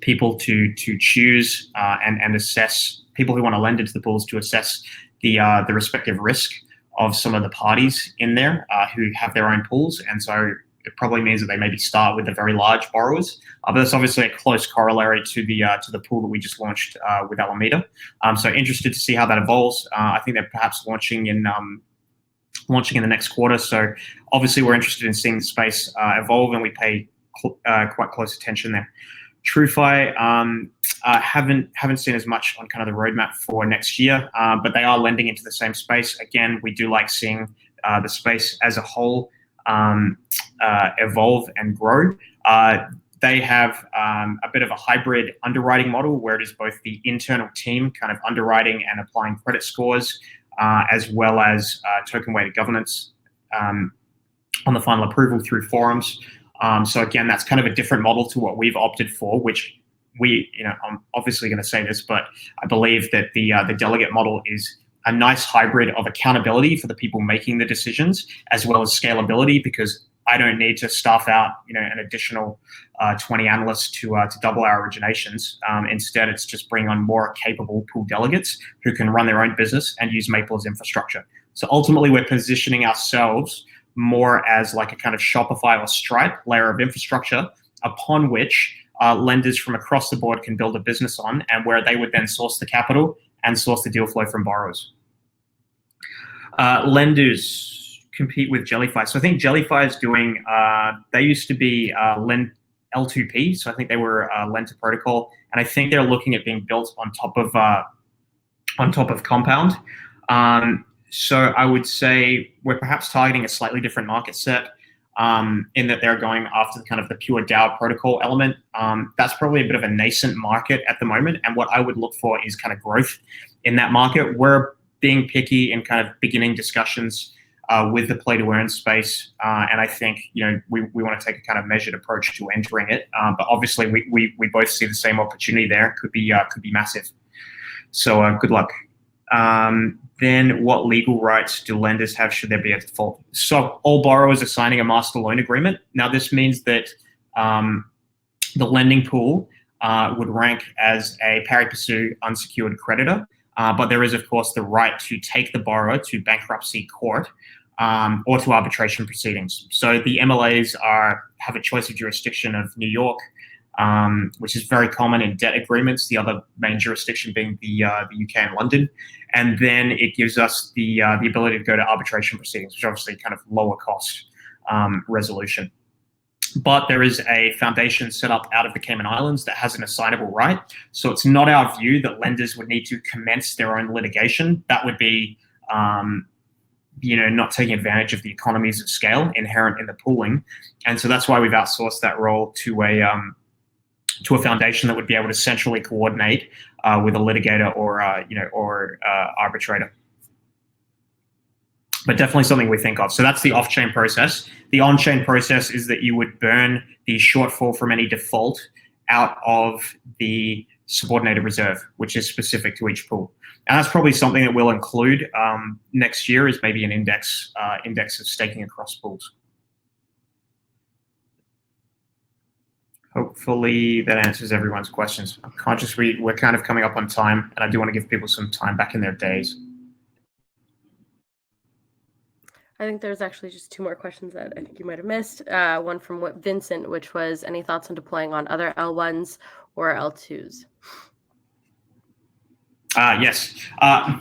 people to choose and assess, people who want to lend into the pools to assess the respective risk of some of the parties in there who have their own pools. And so it probably means that they maybe start with the very large borrowers, but that's obviously a close corollary to the pool that we just launched with Alameda. So interested to see how that evolves. I think they're perhaps launching in the next quarter. So obviously we're interested in seeing the space evolve, and we pay quite close attention there. TrueFi haven't seen as much on kind of the roadmap for next year, but they are lending into the same space. Again, we do like seeing the space as a whole evolve and grow. They have a bit of a hybrid underwriting model where it is both the internal team kind of underwriting and applying credit scores, as well as token-weighted governance on the final approval through forums. So again, that's kind of a different model to what we've opted for, which I'm obviously going to say this, but I believe that the delegate model is a nice hybrid of accountability for the people making the decisions, as well as scalability, because I don't need to staff out, an additional 20 analysts to double our originations. Instead, it's just bring on more capable pool delegates who can run their own business and use Maple as infrastructure. So ultimately, we're positioning ourselves more as like a kind of Shopify or Stripe layer of infrastructure upon which lenders from across the board can build a business on, and where they would then source the capital and source the deal flow from borrowers. Lenders compete with Jellyfi. So I think Jellyfi is doing, they used to be L2P, so I think they were lend to protocol, and I think they're looking at being built on top of Compound. So I would say we're perhaps targeting a slightly different market set, in that they're going after kind of the pure DAO protocol element. That's probably a bit of a nascent market at the moment, and what I would look for is kind of growth in that market. We're being picky in kind of beginning discussions with the play to earn space, and I think we want to take a kind of measured approach to entering it. But obviously, we both see the same opportunity there. Could be massive. So good luck. Then what legal rights do lenders have should there be a default? So all borrowers are signing a master loan agreement. Now this means that the lending pool would rank as a pari passu unsecured creditor, but there is of course the right to take the borrower to bankruptcy court or to arbitration proceedings. So the MLAs have a choice of jurisdiction of New York, which is very common in debt agreements, the other main jurisdiction being the UK and London. And then it gives us the ability to go to arbitration proceedings, which obviously kind of lower cost resolution. But there is a foundation set up out of the Cayman Islands that has an assignable right. So it's not our view that lenders would need to commence their own litigation. That would be not taking advantage of the economies of scale inherent in the pooling. And so that's why we've outsourced that role to a foundation that would be able to centrally coordinate with a litigator or arbitrator. But definitely something we think of. So that's the off-chain process. The on-chain process is that you would burn the shortfall from any default out of the subordinated reserve, which is specific to each pool. And that's probably something that we'll include next year, is maybe an index of staking across pools. Hopefully that answers everyone's questions. I'm conscious we're kind of coming up on time, and I do want to give people some time back in their days. I think there's actually just two more questions that I think you might have missed. One from Vincent, which was, any thoughts on deploying on other L1s or L2s? Yes,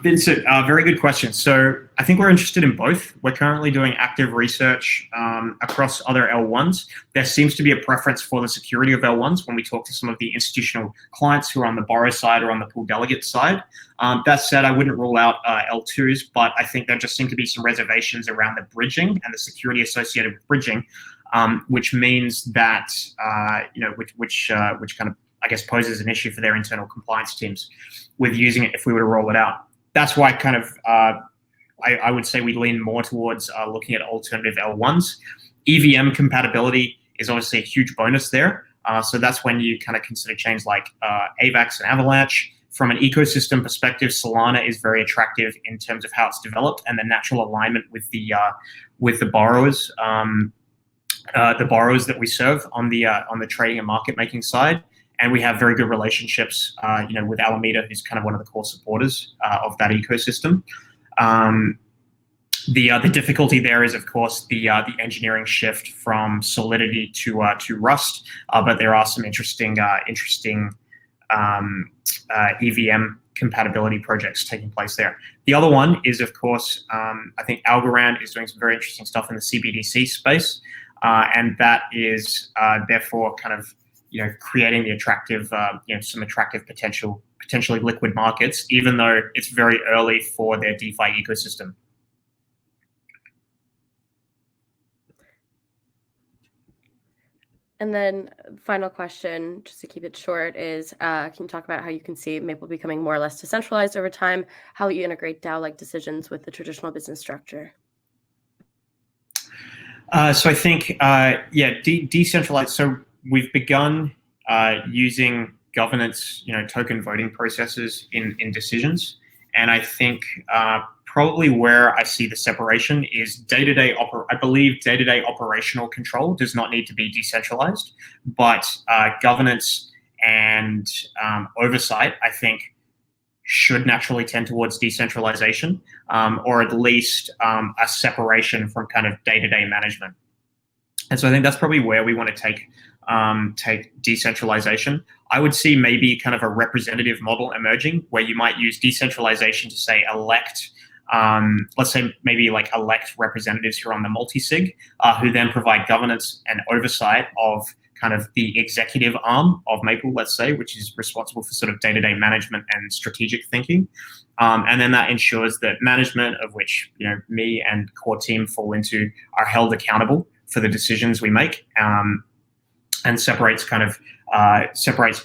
Vincent, very good question. So I think we're interested in both. We're currently doing active research across other L1s. There seems to be a preference for the security of L1s when we talk to some of the institutional clients who are on the borrower side or on the pool delegate side. That said, I wouldn't rule out L2s, but I think there just seem to be some reservations around the bridging and the security associated with bridging, which means that, which kind of, I guess, poses an issue for their internal compliance teams with using it if we were to roll it out. That's why kind of I would say we lean more towards looking at alternative L1s. EVM compatibility is obviously a huge bonus there. So that's when you kind of consider chains like AVAX and Avalanche. From an ecosystem perspective, Solana is very attractive in terms of how it's developed and the natural alignment with the borrowers. The borrowers that we serve on the trading and market making side. And we have very good relationships, with Alameda, who's kind of one of the core supporters of that ecosystem. The difficulty there is, of course, the engineering shift from Solidity to Rust, but there are some interesting EVM compatibility projects taking place there. The other one is, of course, I think Algorand is doing some very interesting stuff in the CBDC space, and that is therefore kind of creating the attractive, some attractive potentially liquid markets, even though it's very early for their DeFi ecosystem. And then final question, just to keep it short, is can you talk about how you can see Maple becoming more or less decentralized over time, how you integrate DAO-like decisions with the traditional business structure? So I think, decentralized. So we've begun using governance, token voting processes in decisions. And I think probably where I see the separation is day-to-day. I believe day-to-day operational control does not need to be decentralized, but governance and oversight, I think, should naturally tend towards decentralization, or at least a separation from kind of day-to-day management. And so I think that's probably where we want to take decentralization. I would see maybe kind of a representative model emerging where you might use decentralization to say elect, let's say maybe like elect representatives who are on the multi-sig, who then provide governance and oversight of kind of the executive arm of Maple, let's say, which is responsible for sort of day-to-day management and strategic thinking. And then that ensures that management, of which me and core team fall into, are held accountable for the decisions we make, and separates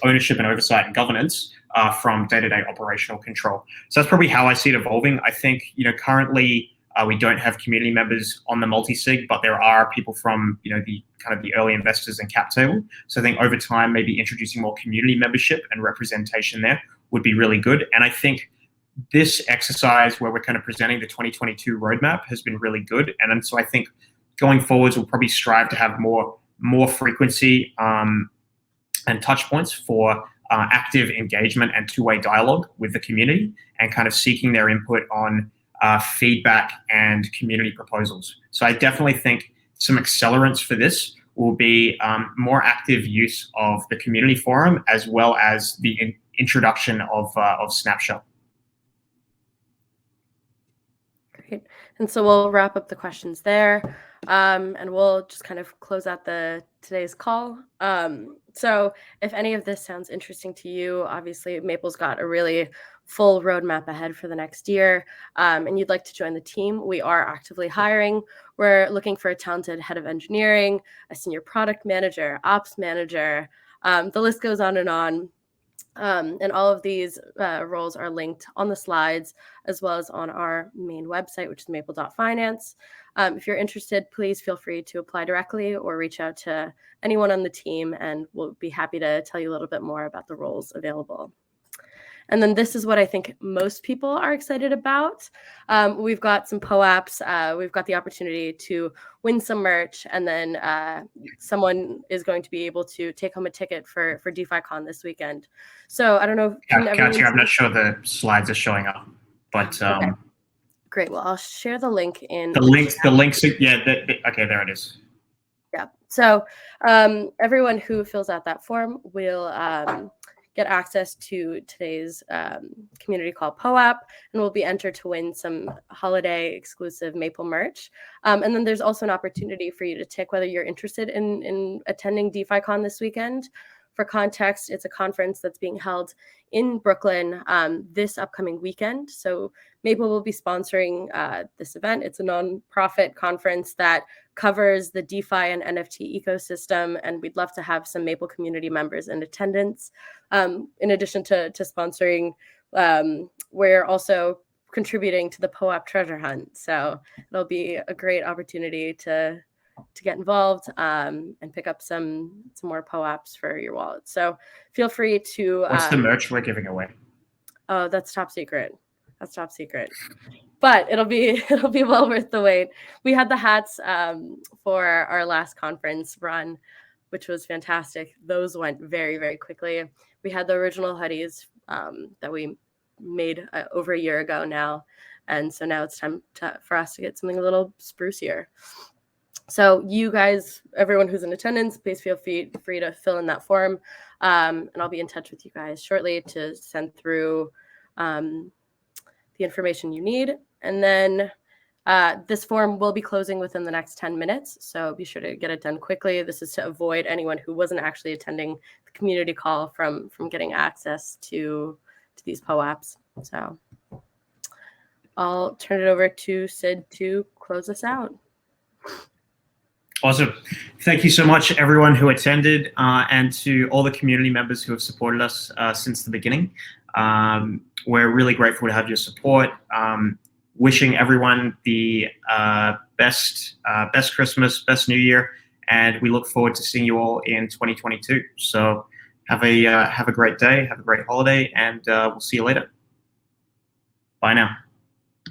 ownership and oversight and governance from day-to-day operational control. So that's probably how I see it evolving. I think currently We don't have community members on the multi-sig, but there are people from the kind of the early investors and cap table. So I think over time, maybe introducing more community membership and representation there would be really good. And I think this exercise where we're kind of presenting the 2022 roadmap has been really good. And so I think going forwards, we'll probably strive to have more frequency and touch points for active engagement and two-way dialogue with the community, and kind of seeking their input on feedback and community proposals. So I definitely think some accelerants for this will be more active use of the community forum, as well as the introduction of Snapshot. Great. And so we'll wrap up the questions there, and we'll just kind of close out today's call. So if any of this sounds interesting to you, obviously Maple's got a really full roadmap ahead for the next year, and you'd like to join the team, we are actively hiring. We're looking for a talented head of engineering, a senior product manager, ops manager. The list goes on and on. And all of these roles are linked on the slides, as well as on our main website, which is maple.finance. If you're interested, please feel free to apply directly or reach out to anyone on the team, and we'll be happy to tell you a little bit more about the roles available. And then this is what I think most people are excited about. We've got some POAPs. We've got the opportunity to win some merch, and then someone is going to be able to take home a ticket for DeFiCon this weekend. So I don't know. Katya, I'm not sure the slides are showing up, but okay. Great. Well, I'll share the link in the links. Yeah. Okay, there it is. Yeah. So everyone who fills out that form will get access to today's community call POAP, and will be entered to win some holiday exclusive Maple merch. And then there's also an opportunity for you to tick whether you're interested in attending DeFiCon this weekend. For context, it's a conference that's being held in Brooklyn this upcoming weekend. So Maple will be sponsoring this event. It's a nonprofit conference that covers the DeFi and NFT ecosystem, and we'd love to have some Maple community members in attendance. In addition to sponsoring, we're also contributing to the POAP treasure hunt. So it'll be a great opportunity to get involved and pick up some more POAPs for your wallet. So feel free to. What's the merch we're giving away? Oh, that's top secret. That's top secret. But it'll be well worth the wait. We had the hats for our last conference run, which was fantastic. Those went very, very quickly. We had the original hoodies that we made over a year ago now. And so now it's time for us to get something a little sprucier. So you guys, everyone who's in attendance, please feel free to fill in that form. And I'll be in touch with you guys shortly to send through the information you need. And then this form will be closing within the next 10 minutes. So be sure to get it done quickly. This is to avoid anyone who wasn't actually attending the community call from getting access to these POAPs. So I'll turn it over to Sid to close us out. Awesome. Thank you so much, everyone who attended, and to all the community members who have supported us since the beginning. We're really grateful to have your support. Wishing everyone the best Christmas, best New Year, and we look forward to seeing you all in 2022. So have a great day, have a great holiday, and we'll see you later. Bye now.